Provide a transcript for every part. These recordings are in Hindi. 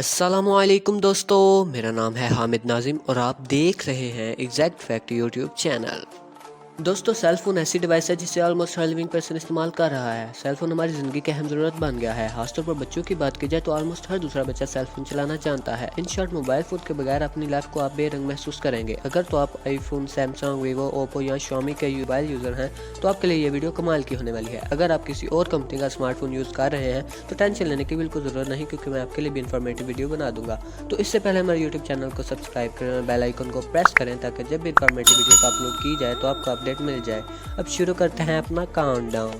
अस्सलामुअलैकुम दोस्तों, मेरा नाम है हामिद नाजिम और आप देख रहे हैं एग्जैक्ट फैक्ट यूट्यूब चैनल। दोस्तों, सेल फोन ऐसी डिवाइस है जिसे ऑलमोस्ट हर लिविंग पर्सन इस्तेमाल कर रहा है। सेल फोन हमारी ज़िंदगी की अहम ज़रूरत बन गया है। खासतौर पर बच्चों की बात की जाए तो ऑलमोस्ट हर दूसरा बच्चा सेल फोन चलाना जानता है। इन शॉर्ट, मोबाइल फ़ोन के बगैर अपनी लाइफ को आप बेरंग महसूस करेंगे। अगर तो आप आईफोन, सैमसंग, वीवो, ओप्पो या शॉमी के मोबाइल यूज़र हैं तो आपके लिए ये वीडियो कमाल की होने वाली है। अगर आप किसी और कंपनी का स्मार्टफोन यूज़ कर रहे हैं तो टेंशन लेने की बिल्कुल ज़रूरत नहीं, क्योंकि मैं आपके लिए भी इन्फॉर्मेटिव वीडियो बना दूंगा। तो इससे पहले हमारे यूट्यूब चैनल को सब्सक्राइब करें और बेल आइकन को प्रेस करें ताकि जब भी इन्फॉर्मेटिव वीडियो अपलोड की जाए तो आपको अपडेट मिल जाए। अब शुरू करते हैं अपना काउंटडाउन।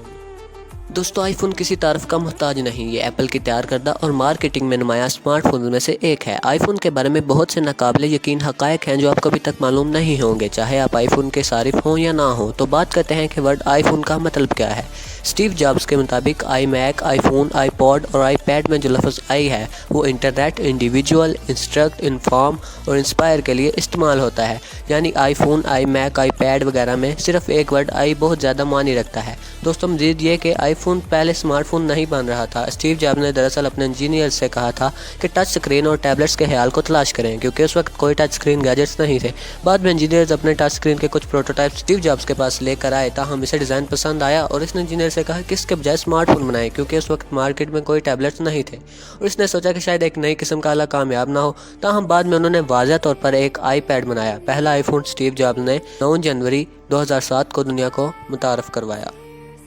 दोस्तों, आईफोन किसी तारीफ का मोहताज नहीं। ये एप्पल की तैयार करदा और मार्केटिंग में नुमाया स्मार्टफोन में से एक है। आईफोन के बारे में बहुत से नाकाबिले यकीन हक़ाइक़ हैं जो आपको अभी तक मालूम नहीं होंगे, चाहे आप आईफोन के सारिफ हों या ना हो। तो बात करते हैं कि वर्ड आईफोन का मतलब क्या है। स्टीव जॉब्स के मुताबिक आई मैक, आईफोन, आईपॉड और आईपैड में जो लफ्ज़ आई है वो इंटरनेट, इंडिविजुअल, इंस्ट्रक्ट, इन्फॉर्म और इंस्पायर के लिए इस्तेमाल होता है। यानी आईफोन, आई मैक, आईपैड वगैरह में सिर्फ एक वर्ड आई बहुत ज़्यादा मानी रखता है। दोस्तों, मज़ीद ये कि आईफोन पहले स्मार्टफोन नहीं बन रहा था। स्टीव जॉब्स ने दरअसल अपने इंजीनियर से कहा था कि टच स्क्रीन और टैबलेट्स के ख्याल को तलाश करें, क्योंकि उस वक्त कोई टच स्क्रीन गैजेट्स नहीं थे। बाद में इंजीनियर्स अपने टच स्क्रीन के कुछ प्रोटोटाइप स्टीव जॉब्स के पास लेकर आए, ताहम इसे डिज़ाइन पसंद आया और इसने इंजीनियर से कहा कि इसके बजाय स्मार्टफोन बनाए, क्योंकि उस वक्त मार्केट में कोई टैबलेट्स नहीं थे और इसने सोचा कि शायद एक नई किस्म का आला कामयाब ना हो। ताहम बाद में उन्होंने वाज़ह तौर पर एक आईपैड बनाया। पहला आईफोन स्टीव जॉब्स ने 9 जनवरी 2007 को दुनिया को मुतारफ़ करवाया।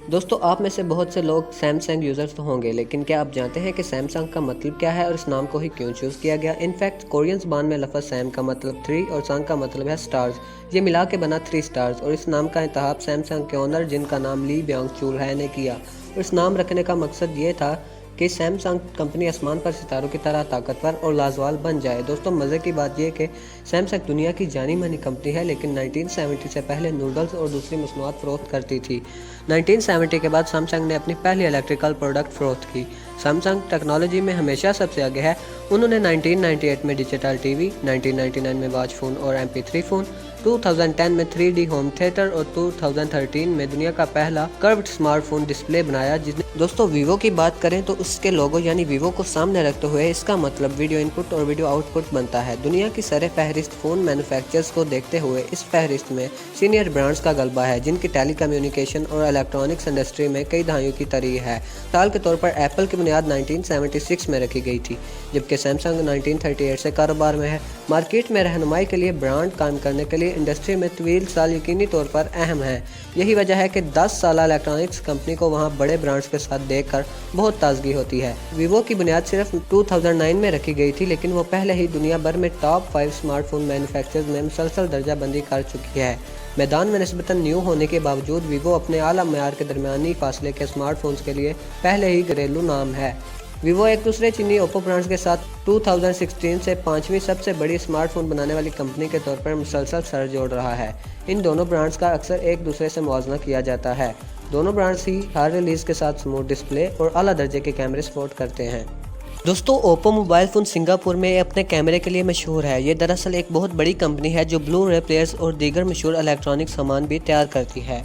दोस्तों, आप में से बहुत से लोग सैमसंग यूज़र्स तो होंगे, लेकिन क्या आप जानते हैं कि सैमसंग का मतलब क्या है और इस नाम को ही क्यों चूज़ किया गया? इनफैक्ट कोरियन ज़बान में लफ्ज़ सैम का मतलब 3 और संग का मतलब है स्टार्स। ये मिला के बना 3 स्टार्स और इस नाम का इंतखाब सैमसंग के ओनर, जिनका नाम ली ब्यांग चूल है, ने किया। और इस नाम रखने का मकसद ये था कि सैमसंग कंपनी आसमान पर सितारों की तरह ताकतवर और लाजवाब बन जाए। दोस्तों, मज़े की बात यह कि सैमसंग दुनिया की जानी मानी कंपनी है, लेकिन 1970 से पहले नूडल्स और दूसरी मसनूआत फ़रोख्त करती थी। 1970 के बाद सैमसंग ने अपनी पहली इलेक्ट्रिकल प्रोडक्ट फ़रोख्त की। सैमसंग टेक्नोलॉजी में हमेशा सबसे आगे है। उन्होंने 1998 में डिजिटल टीवी, 1999 में वॉच फ़ोन और MP3 फ़ोन, 2010 में 3D होम थिएटर और 2013 में दुनिया का पहला कर्व्ड स्मार्टफोन डिस्प्ले बनाया। जिसने दोस्तों, वीवो की बात करें तो उसके लोगो यानी वीवो को सामने रखते हुए इसका मतलब वीडियो इनपुट और वीडियो आउटपुट बनता है। दुनिया की सरे फहरिस्त फ़ोन मैन्युफैक्चरर्स को देखते हुए इस फहरिस्त में सीनियर ब्रांड्स का गलबा है, जिनकी टेली कम्युनिकेशन और इलेक्ट्रॉनिक्स इंडस्ट्री में कई दहाइयों की तारीख है। मिसाल के तौर पर एप्पल की बुनियाद 1976 में रखी गई थी, जबकि सैमसंग 1938 से कारोबार में है। मार्केट में रहनुमाई के लिए ब्रांड कायम करने के लिए इंडस्ट्री में तवील साल यकीनी तौर पर अहम है। यही वजह है कि 10 साल इलेक्ट्रॉनिक्स कंपनी को वहाँ बड़े ब्रांड्स के साथ देखकर बहुत ताजगी होती है। वीवो की बुनियाद सिर्फ 2009 में रखी गई थी, लेकिन वो पहले ही दुनिया भर में टॉप 5 स्मार्टफोन मैन्युफैक्चरर्स में मुसलसल दर्जा बंदी कर चुकी है। मैदान में निस्बतन न्यू होने के बावजूद वीवो अपने आला मयार के दरमियानी फासले के स्मार्टफोन्स के लिए पहले ही घरेलू नाम है। वीवो एक दूसरे चीनी ओप्पो ब्रांड्स के साथ 2016 से 5वीं सबसे बड़ी स्मार्टफोन बनाने वाली कंपनी के तौर पर मुसलसल सर जोड़ रहा है। इन दोनों ब्रांड्स का अक्सर एक दूसरे से मुआवजा किया जाता है। दोनों ब्रांड्स ही हर रिलीज़ के साथ स्मूथ डिस्प्ले और आला दर्जे के कैमरे सपोर्ट करते हैं। दोस्तों, ओप्पो मोबाइल फ़ोन सिंगापुर में अपने कैमरे के लिए मशहूर है। ये दरअसल एक बहुत बड़ी कंपनी है जो ब्लू रे प्लेयर्स और दीगर मशहूर इलेक्ट्रॉनिक सामान भी तैयार करती है।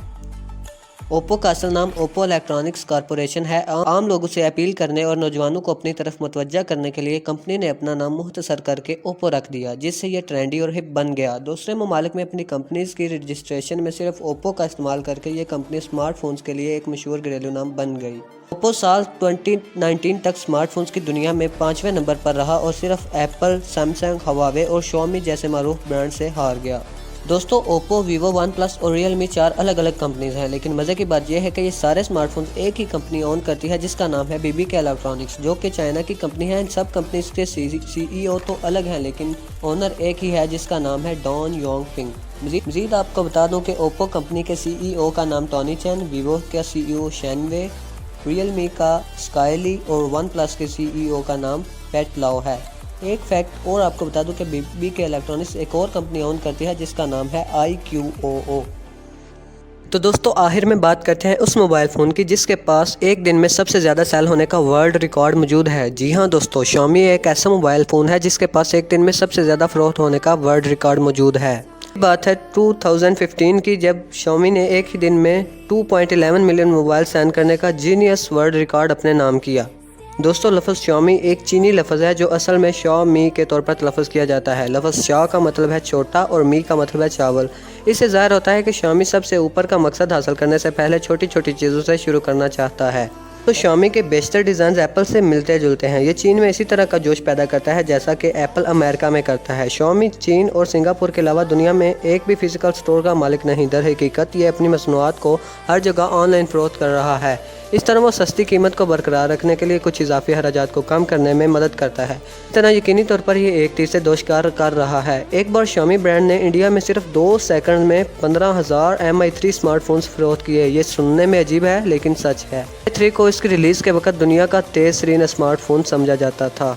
ओप्पो का असल नाम ओप्पो इलेक्ट्रॉनिक्स कॉरपोरेशन है। आम लोगों से अपील करने और नौजवानों को अपनी तरफ मुतवज्जा करने के लिए कंपनी ने अपना नाम मुख्तसर करके ओप्पो रख दिया, जिससे यह ट्रेंडी और हिप बन गया। दूसरे ममालिक में अपनी कंपनीज की रजिस्ट्रेशन में सिर्फ ओप्पो का इस्तेमाल करके ये कंपनी स्मार्टफोन्स के लिए एक मशहूर घरेलू नाम बन गई। ओप्पो साल 2019 तक स्मार्टफोन्स की दुनिया में 5वें नंबर पर रहा और सिर्फ एप्पल, सैमसंग, हवावे और शॉमी जैसे मारूफ ब्रांड से हार गया। दोस्तों, ओप्पो, वीवो, वन प्लस और रियलमी 4 अलग अलग कंपनीज हैं, लेकिन मज़े की बात यह है कि ये सारे स्मार्टफोन्स एक ही कंपनी ओन करती है, जिसका नाम है BBK इलेक्ट्रॉनिक्स, जो कि चाइना की कंपनी है। इन सब कंपनीज के CEO तो अलग हैं, लेकिन ओनर एक ही है, जिसका नाम है डॉन योंग पिंग। मज़ीद आपको बता दूं कि ओप्पो कंपनी के CEO का नाम टॉनी चैन, वीवो का CEO शेनवे, रियलमी का स्काईली और वन प्लस के CEO का नाम पेट लाओ है। एक फैक्ट और आपको बता दूं कि BBK इलेक्ट्रॉनिक्स एक और कंपनी ओन करती है, जिसका नाम है IQOO। तो दोस्तों, आखिर में बात करते हैं उस मोबाइल फ़ोन की जिसके पास एक दिन में सबसे ज़्यादा सेल होने का वर्ल्ड रिकॉर्ड मौजूद है। जी हाँ दोस्तों, Xiaomi एक ऐसा मोबाइल फ़ोन है जिसके पास एक दिन में सबसे ज़्यादा फ़रोख्त होने का वर्ल्ड रिकॉर्ड मौजूद है। बात है 2015 की, जब Xiaomi ने एक ही दिन में 2.11 मिलियन मोबाइल सेल करने का जीनियस वर्ल्ड रिकॉर्ड अपने नाम किया। दोस्तों लफ्ज़ Xiaomi एक चीनी लफ्ज़ है जो असल में Xiaomi के तौर पर तलफ़्फ़ुज़ किया जाता है। लफ्ज़ Xia का मतलब है छोटा और मी का मतलब है चावल। इससे ज़ाहिर होता है कि Xiaomi सबसे ऊपर का मकसद हासिल करने से पहले छोटी छोटी चीज़ों से शुरू करना चाहता है। तो Xiaomi के बेशतर डिज़ाइन एप्पल से मिलते जुलते हैं। ये चीन में इसी तरह का जोश पैदा करता है जैसा कि एप्पल अमेरिका में करता है। Xiaomi चीन और सिंगापुर के अलावा दुनिया में एक भी फिजिकल स्टोर का मालिक नहीं। दर हकीकत ये अपनी मसनूआत को हर जगह ऑनलाइन फ़रोख्त कर रहा है। इस तरह वो सस्ती कीमत को बरकरार रखने के लिए कुछ इजाफी अखराजात को कम करने में मदद करता है। इस तरह यकीनी तौर पर ये एक तीर से दो शिकार कर रहा है। एक बार Xiaomi ब्रांड ने इंडिया में सिर्फ 2 सेकंड में 15,000 Mi3 स्मार्टफोन्स फरोख्त किए। ये सुनने में अजीब है लेकिन सच है। Mi3 को इसकी रिलीज़ के वक्त दुनिया का तेज़ तरीन स्मार्टफोन समझा जाता था।